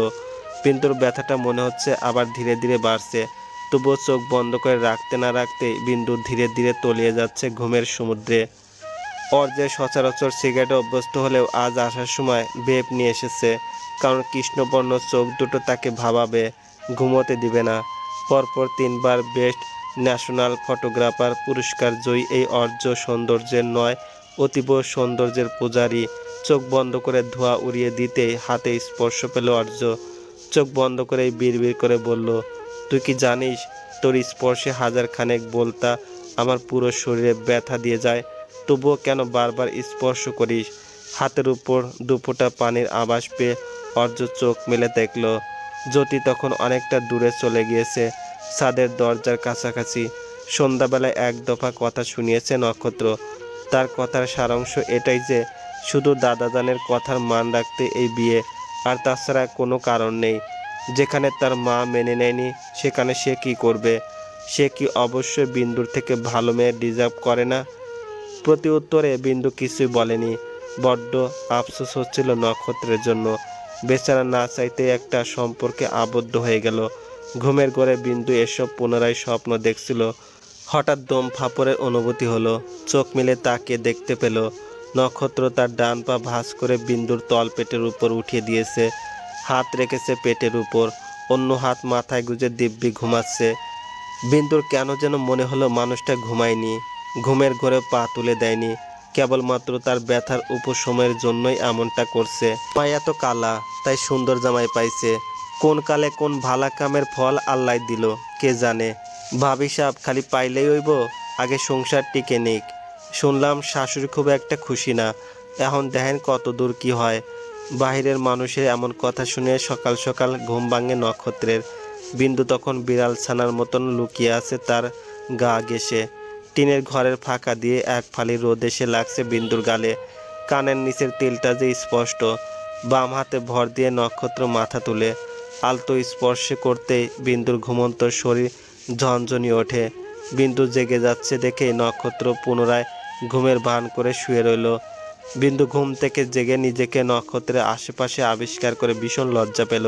বিন্দুর ব্যথাটা মনে হচ্ছে আবার ধীরে ধীরে বাড়ছে। তবুও চোখ বন্ধ করে রাখতে না রাখতেই বিন্দু ধীরে ধীরে তলিয়ে যাচ্ছে ঘুমের সমুদ্রে। ওর যে সচরাচর সিগারেটে অভ্যস্ত হলেও আজ আসার সময় ভেপ নিয়ে এসেছে। কারণ কৃষ্ণবর্ণ চোখ দুটো তাকে ভাবাবে, ঘুমোতে দিবে না। পরপর 3 বার বেস্ট ন্যাশনাল ফটোগ্রাফার পুরস্কার জয়ী এই অর্জ সৌন্দর্যের নয়, অতীব সৌন্দর্যের পূজারী। চোখ বন্ধ করে ধোঁয়া উড়িয়ে দিতেই হাতে স্পর্শ পেল অর্জ। চোখ বন্ধ করেই বিড়বিড় করে বলল, তুই কি জানিস তোর স্পর্শে 1000 খানেক বলতা আমার পুরো শরীরে ব্যথা দিয়ে যায়। তবুও কেন বারবার স্পর্শ করিস। হাতের উপর 2 ফোঁটা পানির আভাস পেয়ে অর্জ চোখ মেলে দেখল জ্যোতি তখন অনেকটা দূরে চলে গিয়েছে, ছাদের দরজার কাছাকাছি। সন্ধ্যাবেলায় এক দফা কথা শুনিয়েছে নক্ষত্র। তার কথার সারাংশ এটাই যে শুধু দাদাজানের কথার মান রাখতে এই বিয়ে, আর তাছাড়া কোনো কারণ নেই। যেখানে তার মা মেনে নেয়নি সেখানে সে কি করবে? সে কি অবশ্যই বিন্দুর থেকে ভালো মেয়ে ডিজার্ভ করে না? প্রতি উত্তরে বিন্দু কিছুই বলেনি। বড্ড আফসোস হচ্ছিল নক্ষত্রের জন্য। বেচারা না চাইতে একটা সম্পর্কে আবদ্ধ হয়ে গেল। ঘুমের ঘরে বিন্দু এসব পুনরায় স্বপ্ন দেখছিল। হঠাৎ দম ফাঁপড়ের অনুভূতি হলো। চোখ মিলে তাকে দেখতে পেল নক্ষত্র তার ডান পা ভাঁজ করে বিন্দুর তল পেটের উপর উঠিয়ে দিয়েছে। হাত রেখেছে পেটের উপর, অন্য হাত মাথায় গুজে দিব্যি ঘুমাচ্ছে। বিন্দুর কেন যেন মনে হলো মানুষটা ঘুমায়নি, ঘুমের ঘরে পা তুলে দেয়নি। কেবলমাত্র তার ব্যথার উপশমের জন্যই এমনটা করছে। পায়ে এত কালা, তাই সুন্দর জামাই পাইছে। কোন কালে কোন ভালা কামের ফল আল্লাহ দিল কে জানে। ভাবি সাহেব খালি পাইলেই হইব, আগে সংসার টিকে নিক। শুনলাম শাশুড়ি খুব একটা খুশি না। এখন দেখেন কত দূর কি হয়। বাহিরের মানুষের এমন কথা শুনে সকাল সকাল ঘুম ভাঙে নক্ষত্রের। বিন্দু তখন বিড়াল ছানার মতন লুকিয়ে আছে তার গা ঘেঁষে। টিনের ঘরের ফাঁকা দিয়ে এক ফালি রোদ এসে লাগছে বিন্দুর গালে। কানের নিচের তিলটা যে স্পষ্ট। বাম হাতে ভর দিয়ে নক্ষত্র মাথা তুলে আলতো স্পর্শে করতেই বিন্দুর ঘুমন্ত শরীর ঝনঝনিয়ে ওঠে। বিন্দু জেগে যাচ্ছে দেখে নক্ষত্র পুনরায় ঘুমের ভান করে শুয়ে রইল। বিন্দু ঘুম থেকে জেগে নিজেকে নক্ষত্রের আশেপাশে আবিষ্কার করে ভীষণ লজ্জা পেল।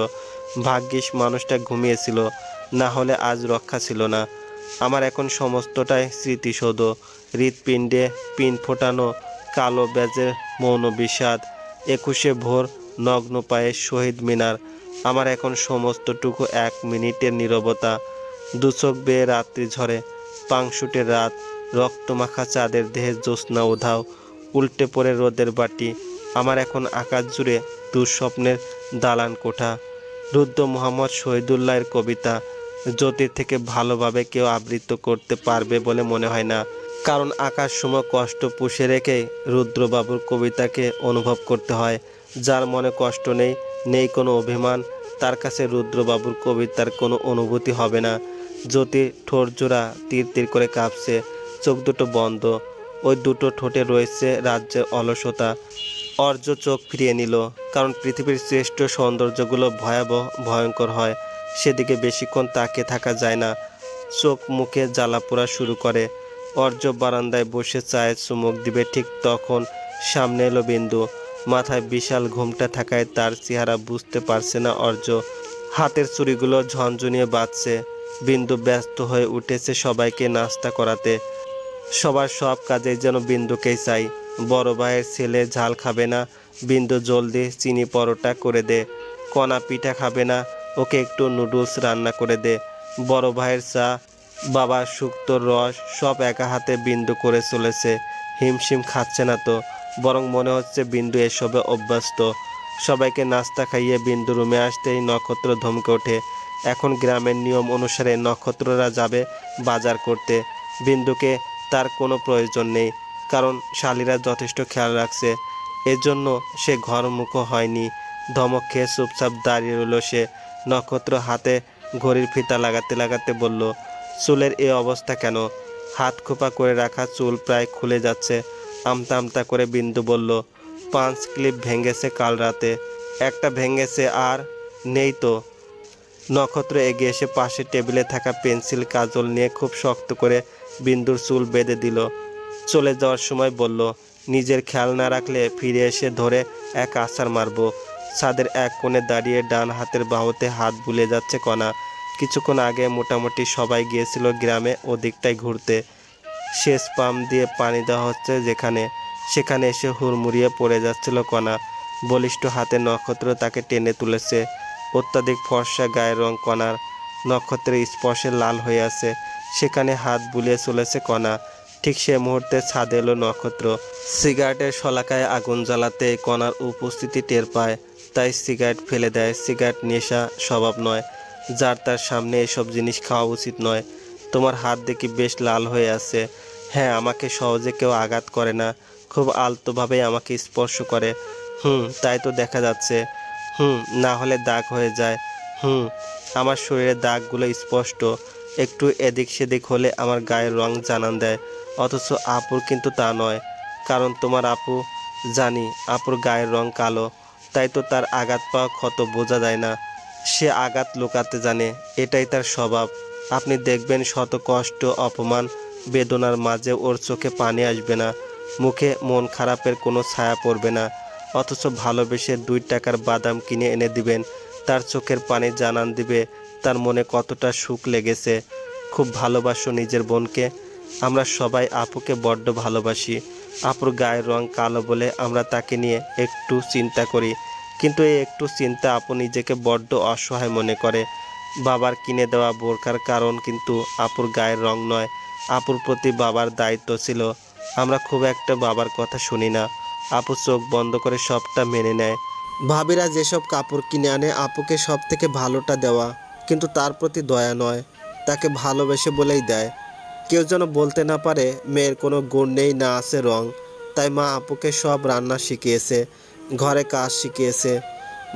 ভাগ্যিস মানুষটা ঘুমিয়েছিল, না হলে আজ রক্ষা ছিল না। আমার এখন সমস্তটাই স্মৃতিসৌধ, হৃৎপিণ্ডে পিন ফোটানো কালো ব্যাজের মৌন বিষাদ, 21শে ভোর নগ্ন পায়ে শহীদ মিনার। আমার এখন সমস্তটুকু 1 মিনিটের নীরবতা। দুচোখ বেয়ে রাত্রি ঝরে, পাংশুটের রাত, রক্তমাখা চাঁদের দেহে জ্যোৎস্না উধাও, উল্টে পড়ে রোদের বাটি। আমার এখন আকাশ জুড়ে দুঃস্বপ্নের দালান কোঠা। রুদ্র মোহাম্মদ শহীদুল্লাহের কবিতা জ্যোতির থেকে ভালোভাবে কেউ আবৃত্তি করতে পারবে বলে মনে হয় না। কারণ আকাশসম কষ্ট পুষে রেখে রুদ্রবাবুর কবিতাকে অনুভব করতে হয়। যার মনে কষ্ট নেই, নেই কোনো অভিমান, তার কাছে রুদ্রবাবুর কবিতার কোনো অনুভূতি হবে না। জ্যোতির ঠোঁটজোড়া তীর তীর করে কাঁপছে, চোখ দুটো বন্ধ, ওই দুটো ঠোঁটে রয়েছে রাজ্যের অলসতা। অর্য চোখ ফিরিয়ে নিল, কারণ পৃথিবীর শ্রেষ্ঠ সৌন্দর্যগুলো ভয়াবহ ভয়ঙ্কর হয়, সেদিকে বেশিক্ষণ তাকিয়ে থাকা যায় না। চোখ মুখে জ্বালা পোড়া শুরু করে। অর্য বারান্দায় বসে চায়ের চুমুক দিবে, ঠিক তখন সামনে এলো বিন্দু। মাথায় বিশাল ঘুমটা থাকায় তার চেহারা বুঝতে পারছে না অর্য। হাতের চুড়িগুলো ঝনঝনিয়ে বাজছে। বিন্দু ব্যস্ত হয়ে উঠেছে সবাইকে নাস্তা করাতে। সবার সব কাজেই যেন বিন্দুকেই চাই। বড় ভাইয়ের ছেলে ঝাল খাবে না, বিন্দু জলদি চিনি পরোটা করে দে। কণা পিঠা খাবে না, ওকে একটু নুডলস রান্না করে দে। বড় ভাইয়ের চা, বাবার শুক্তোর রস সব একা হাতে বিন্দু করে চলেছে। হিমশিম খাচ্ছে না তো, বরং মনে হচ্ছে বিন্দু এসবে অভ্যস্ত। সবাইকে নাস্তা খাইয়ে বিন্দু রুমে আসতেই নক্ষত্র ধমকে ওঠে। এখন গ্রামের নিয়ম অনুসারে নক্ষত্ররা যাবে বাজার করতে। বিন্দুকে তার কোনো প্রয়োজন নেই, কারণ শালীরা যথেষ্ট খেয়াল রাখছে। এজন্য সে ঘরমুখো হয়নি। ধমক খেয়ে চুপচাপ দাঁড়িয়ে রইল সে। নক্ষত্র হাতে ঘড়ির ফিতা লাগাতে লাগাতে বলল, চুলের এ অবস্থা কেন? হাত খোপা করে রাখা চুল প্রায় খুলে যাচ্ছে। আমতা আমতা করে বিন্দু বলল, 5 ক্লিপ ভেঙেছে কাল রাতে। একটা ভেঙেছে আর নেই তো। নক্ষত্র এগিয়ে এসে পাশে টেবিলে থাকা পেন্সিল কাজল নিয়ে খুব শক্ত করে বিন্দুর চুল বেঁধে দিল। চলে যাওয়ার সময় বলল, নিজের খেয়াল না রাখলে ফিরে এসে ধরে এক আছাড় মারব। ছাদের এক কোণে দাঁড়িয়ে ডান হাতের বাহুতে হাত বুলে যাচ্ছে কণা। কিছুক্ষণ আগে মোটামুটি সবাই গিয়েছিল গ্রামে ওদিকটায় ঘুরতে। সেচ পাম্প দিয়ে পানি দেওয়া হচ্ছে যেখানে, সেখানে এসে হুড়মুড়িয়ে পড়ে যাচ্ছিল কণা। বলিষ্ঠ হাতে নক্ষত্র তাকে টেনে তুলেছে। অত্যাধিক ফর্সা গায়ের রং কণার। নক্ষত্রের স্পর্শে লাল হয়ে আছে, সেখানে হাত বুলিয়ে চলেছে কণা। ঠিক সে মুহূর্তে ছাদে এলো নক্ষত্র। সিগারেটের শলাকায় আগুন জ্বালাতে কণার উপস্থিতি টের পায়, তাই সিগারেট ফেলে দেয়। সিগারেট নেশা স্বভাব নয়, যার তার সামনে এসব জিনিস খাওয়া উচিত নয়। তোমার হাত দেখি বেশ লাল হয়ে আছে। হ্যাঁ, আমাকে সহজে কেউ আঘাত করে না, খুব আলতোভাবেই আমাকে স্পর্শ করে। তাই তো দেখা যাচ্ছে। না হলে দাগ হয়ে যায়। আমার শরীরের দাগগুলো স্পষ্ট। একটু এদিক সেদিক হলে আমার গায়ের রং জানান দেয়। অথচ আপুর কিন্তু তা নয়, কারণ তোমার আপু, জানি আপুর গায়ের রং কালো, তাই তো তার আঘাত পাওয়া ক্ষত বোঝা যায় না। সে আঘাত লুকাতে জানে, এটাই তার স্বভাব। আপনি দেখবেন শত কষ্ট, অপমান, বেদনার মাঝে ওর চোখে পানি আসবে না, মুখে মন খারাপের কোনো ছায়া পড়বে না। অথচ ভালোবেসে 2 টাকার বাদাম কিনে এনে দিবেন, তার চোখের পানি জানান দিবে তার মনে কতটা সুখ লেগেছে। খুব ভালোবাসো নিজের বোনকে। আমরা সবাই আপুকে বড্ড ভালোবাসি। আপুর গায়ের রং কালো বলে আমরা তাকে নিয়ে একটু চিন্তা করি, কিন্তু এই একটু চিন্তা আপু নিজেকে বড্ড অসহায় মনে করে। বাবার কিনে দেওয়া বোরকার কারণ কিন্তু আপুর গায়ের রং নয়, আপুর প্রতি বাবার দায়িত্ব ছিল। আমরা খুব একটা বাবার কথা শুনি না। আপু চোখ বন্ধ করে সবটা মেনে নেয়। ভাবিরা যেসব কাপড় কিনে আনে আপুকে সব থেকে ভালোটা দেওয়া, কিন্তু তার প্রতি দয়া নয়, তাকে ভালোবেসে বলেই দেয়। কেউ যেন বলতে না পারে মেয়ের কোনো গুণ নেই, না আছে রং। তাই মা আপুকে সব রান্না শিখিয়েছে, ঘরে কাজ শিখিয়েছে,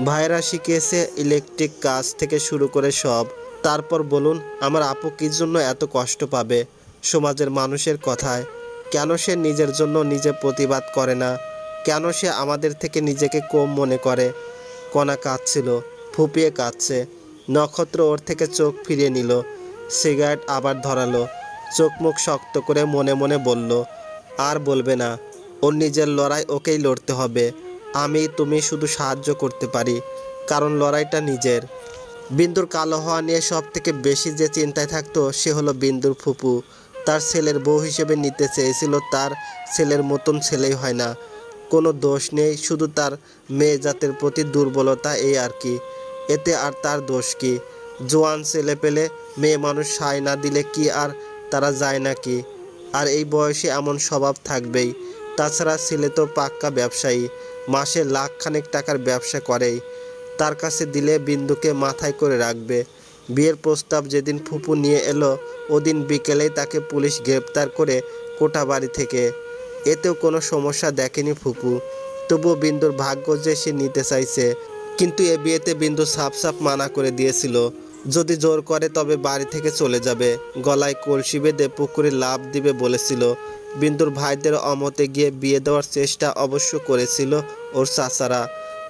ভাইয়েরা শিখিয়েছে, ইলেকট্রিক কাজ থেকে শুরু করে সব। তারপর বলুন আমার আপু কী জন্য এত কষ্ট পাবে সমাজের মানুষের কথায়? কেন সে নিজের জন্য নিজে প্রতিবাদ করে না? কেন সে আমাদের থেকে নিজেকে কম মনে করে? কণা কাঁদছিল, ফুপিয়ে কাঁদছে। নক্ষত্র ওর থেকে চোখ ফিরিয়ে নিল, সিগারেট আবার ধরালো। চোখ মুখ শক্ত করে মনে মনে বলল, আর বলবে না। ওর নিজের লড়াই ওকেই লড়তে হবে। আমি তুমি শুধু সাহায্য করতে পারি, কারণ লড়াইটা নিজের। বিন্দুর কালো হওয়া নিয়ে সব থেকে বেশি যে চিন্তায় থাকতো সে হলো বিন্দুর ফুপু। তার ছেলের বউ হিসেবে নিতে চেয়েছিল, তার ছেলের মতন ছেলেই হয় না। কোনো দোষ নেই, শুধু তার মেয়ে জাতের প্রতি দুর্বলতা, এই আর কি। এতে আর তার দোষ কি? জোয়ান ছেলে পেলে মেয়ে মানুষ সায় না দিলে কি আর তারা যায় নাকি? আর এই বয়সে এমন স্বভাব থাকবেই। তাছাড়া ছেলে তো পাক্কা ব্যবসায়ী, মাসে লাখখানেক টাকার ব্যবসা করেই। তার কাছে দিলে বিন্দুকে মাথায় করে রাখবে। বিয়ের প্রস্তাব যেদিন ফুপু নিয়ে এলো ওদিন বিকেলেই তাকে পুলিশ গ্রেপ্তার করে কোটাবাড়ি থেকে। এতেও কোনো সমস্যা দেখেনি ফুপু। তবুও বিন্দুর ভাগ্য যে সে নিতে চাইছে, কিন্তু এ বিয়েতে বিন্দু সাফ সাফ মানা করে দিয়েছিল, যদি জোর করে তবে বাড়ি থেকে চলে যাবে, গলায় কলসি বেঁধে পুকুরে লাফ দিবে বলেছিল। বিন্দুর ভাইদের অমতে গিয়ে বিয়ে দেওয়ার চেষ্টা অবশ্য করেছিল ওর চাচারা,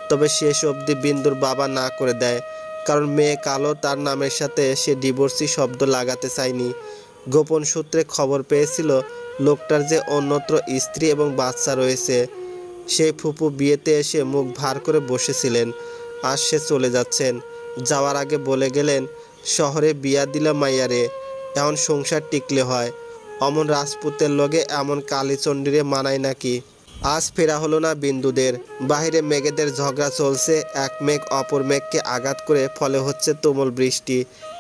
তবে শেষ অবধি বিন্দুর বাবা না করে দেয়, কারণ মেয়ে কালো তার নামের সাথে সে ডিভোর্সি শব্দ লাগাতে চায়নি। গোপন সূত্রে খবর পেয়েছিল লোকটার যে অন্যত্র স্ত্রী এবং বাচ্চা রয়েছে। সেই ফুপু বিয়েতে এসে মুখ ভার করে বসেছিলেন, আজ সে চলে যাচ্ছেন। যাওয়ার আগে বলে গেলেন, শহরে বিয়া দিলা মাইয়ারে, এমন সংসার টিকলে হয়, অমন রাজপুতের লগে এমন কালীচণ্ডীরে মানায় নাকি। আজ ফেরা হলো না বিন্দুদের। বাহিরে মেঘেদের ঝগড়া চলছে, এক মেঘ অপর মেঘকে আঘাত করে, ফলে হচ্ছে তুমুল বৃষ্টি।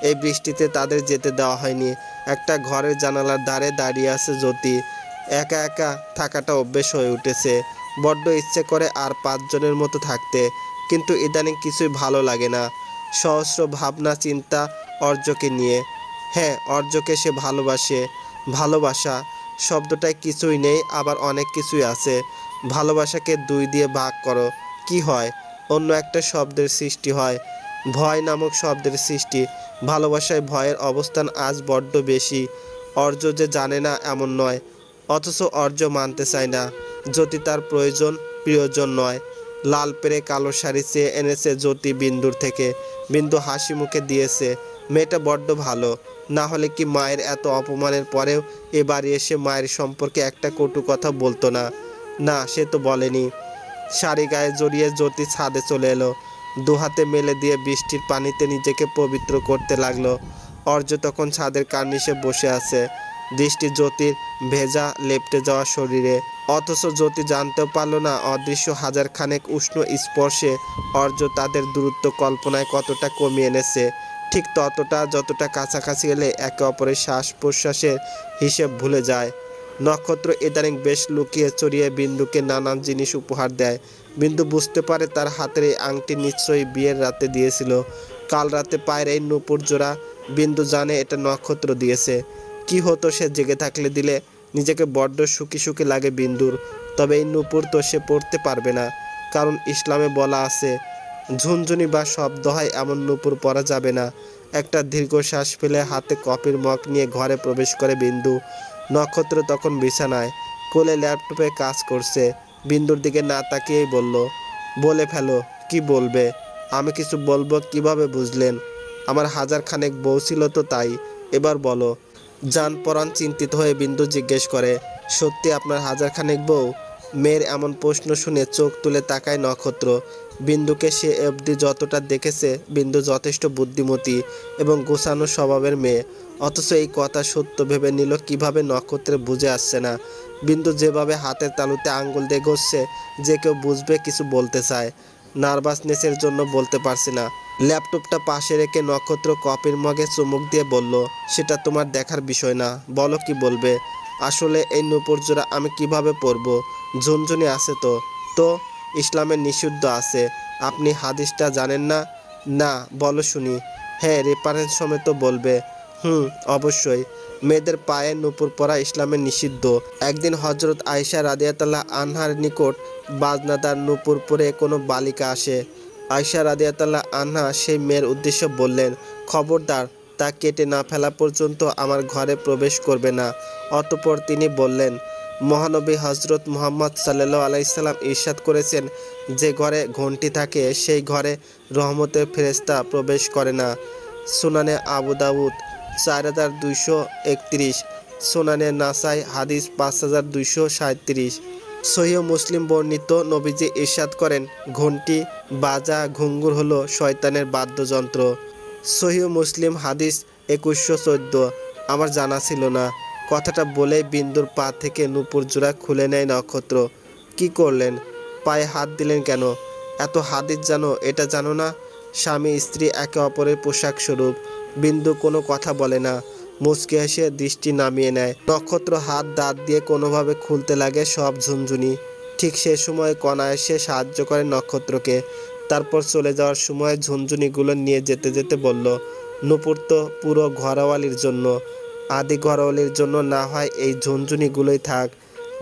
এই বৃষ্টিতে তাদের যেতে দেওয়া হয়নি। একটা ঘরের জানালার ধারে দাঁড়িয়ে আছে জ্যোতি। একা একা থাকাটা অভ্যেস হয়ে উঠেছে। বড্ড ইচ্ছে করে আর 5 জনের মতো থাকতে, কিন্তু ইদানিং কিছুই ভালো লাগে না। সহস্র ভাবনা চিন্তা অর্যকে নিয়ে। হ্যাঁ, অর্যকে সে ভালোবাসে। ভালোবাসা শব্দটায় কিছুই নেই, আবার অনেক কিছুই আছে। ভালোবাসাকে 2 দিয়ে ভাগ করো, কি হয়? অন্য একটা শব্দের সৃষ্টি হয়, ভয় নামক শব্দের সৃষ্টি। ভালোবাসায় ভয়ের অবস্থান আজ বড্ড বেশি। অর্য যে জানে না এমন নয়, অথচ অর্য মানতে চায় না। জ্যোতি তার প্রিয়জন নয়। লাল পেরে কালো শাড়ি চেয়ে এনেছে জ্যোতি বিন্দুর থেকে। বিন্দু হাসি মুখে দিয়েছে। মেয়েটা বড্ড ভালো, না হলে কি মায়ের এত অপমানের পরেও এ বাড়ি এসে মায়ের সম্পর্কে একটা কটু কথা বলতো না? না, সে তো বলেনি। শাড়ি গায়ে জড়িয়ে জ্যোতি ছাদে চলে এলো। 2 হাতে মেলে দিয়ে বৃষ্টির পানিতে নিজেকে পবিত্র করতে লাগলো। অর্য তখন ছাদের কার্নিশে বসে আছে, দৃষ্টি জ্যোতির ভেজা লেপ্টে যাওয়া শরীরে। অথচ জ্যোতি জানতেও পারল না অদৃশ্য হাজারখানেক উষ্ণ স্পর্শে অর্য তাদের দূরত্ব কল্পনায় কতটা কমিয়ে এনেছে। ঠিক ততটা যতটা কাছাকাছি এলে একে অপরের শ্বাস প্রশ্বাসের হিসেব ভুলে যায়। নক্ষত্র ইদানিং বেশ লুকিয়ে চড়িয়ে বিন্দুকে নানান জিনিস উপহার দেয়। বিন্দু বুঝতে পারে তার হাতের এই আংটি নিশ্চয়ই বিয়ের রাতে দিয়েছিল। কাল রাতে পায়ের এই নূপুর জোড়া বিন্দু জানে এটা নক্ষত্র দিয়েছে। কি হতো সে জেগে থাকলে দিলে? নিজেকে বড্ড সুখী সুখী লাগে বিন্দুর। তবে এই নূপুর তো সে পড়তে পারবে না, কারণ ইসলামে বলা আছে ঝুনঝুনি বা শব্দ হয় এমন নূপুর পরা যাবে না। একটা দীর্ঘশ্বাস ফেলে হাতে কফির মগ নিয়ে ঘরে প্রবেশ করে বিন্দু। নক্ষত্র তখন বিছানায় কোলে ল্যাপটপে কাজ করছে। বিন্দুর দিকে না তাকিয়েই বলল, বলে ফেলো। কি বলবে? আমি কিছু বলবো কিভাবে বুঝলেন? আমার 1000 খানেক বউ ছিল তো তাই। এবার বলো। জান পরাণ চিন্তিত হয়ে বিন্দু জিজ্ঞেস করে, সত্যি আপনার 1000 খানেক বউ? মেয়ের এমন প্রশ্ন শুনে চোখ তুলে তাকায় নক্ষত্র। বিন্দুকে সে অবধি যতটা দেখেছে বিন্দু যথেষ্ট বুদ্ধিমতী এবং গোছানো স্বভাবের মেয়ে, অথচ এই কথা সত্য ভেবে নিল কিভাবে নক্ষত্রে বুঝে আসছে না। বিন্দু যেভাবে হাতের তালুতে আঙ্গুল দিয়ে ঘষছে, যে কেউ বুঝবে কিছু বলতে চায়। নার্ভাসনেসের জন্য বলতে পারছি না। ল্যাপটপটা পাশে রেখে নক্ষত্র কফির মগে চুমুক দিয়ে বলল, সেটা তোমার দেখার বিষয় না, বলো কি বলবে। আসলে এই নূপুর জোড়া আমি কিভাবে পরবো? ঝুনঝুনি আছে তো? তো ইসলামের নিষিদ্ধ আছে। আপনি হাদিসটা জানেন না? না, বলো শুনি। হ্যাঁ, রেফারেন্স সমেত বলবে। অবশ্যই। মেয়েদের পায়ে নূপুর পরা ইসলামের নিষিদ্ধ। একদিন হজরত আয়েশা রাদিয়াল্লাহু আনহার নিকট বাজনাদার নূপুর পরে কোনো বালিকা আসে। আয়েশা রাদিয়াল্লাহু আনহা সেই মেয়ের উদ্দেশ্যে বললেন, খবরদার, তা কেটে না ফেলা পর্যন্ত আমার ঘরে প্রবেশ করবে না। অতঃপর তিনি বললেন, মহানবী হজরত মুহাম্মদ সাল্লাল্লাহু আলাইহি সাল্লাম ইরশাদ করেছেন, যে ঘরে ঘণ্টি থাকে সেই ঘরে রহমতের ফেরেশতা প্রবেশ করে না। সুনানে আবু দাউদ 4231, সুনানে নাসাই হাদিস 5237। সহিহ মুসলিম বর্ণিত, নবীজি ইরশাদ করেন, ঘণ্টি, বাজা, ঘুঙ্গুর হলো শয়তানের বাদ্যযন্ত্র। সহিহ মুসলিম হাদিস 2114। আমার জানা ছিল না। কথাটা বলেই বিন্দুর পা থেকে নূপুর জোড়া খুলে নেয় নক্ষত্র। কি করলেন? পায়ে হাত দিলেন কেন? এত হাদিস জানো, এটা জানো না? স্বামী স্ত্রী একে অপরের পোশাক স্বরূপ। বিন্দু কোনো কথা বলে না, মুচকি হেসে দৃষ্টি নামিয়ে নেয়। নক্ষত্র হাত দাঁত দিয়ে কোনোভাবে খুলতে লাগে সব ঝুনঝুনি। ঠিক সে সময় কণা এসে সাহায্য করে নক্ষত্রকে। তারপর চলে যাওয়ার সময় ঝুনঝুনিগুলো নিয়ে যেতে যেতে বলল, নূপুর তো পুরো ঘরওয়ালির জন্য, আদি ঘরওয়ালির জন্য না হয় এই ঝুনঝুনিগুলোই থাক।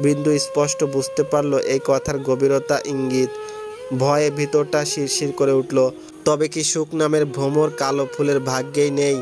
বিন্দু স্পষ্ট বুঝতে পারল এই কথার গভীরতা ইঙ্গিত। ভয়ে ভিতরটা শিরশির করে উঠল। তবে কি সুখ নামের ভ্রমর কালো ফুলের ভাগ্যেই নেই?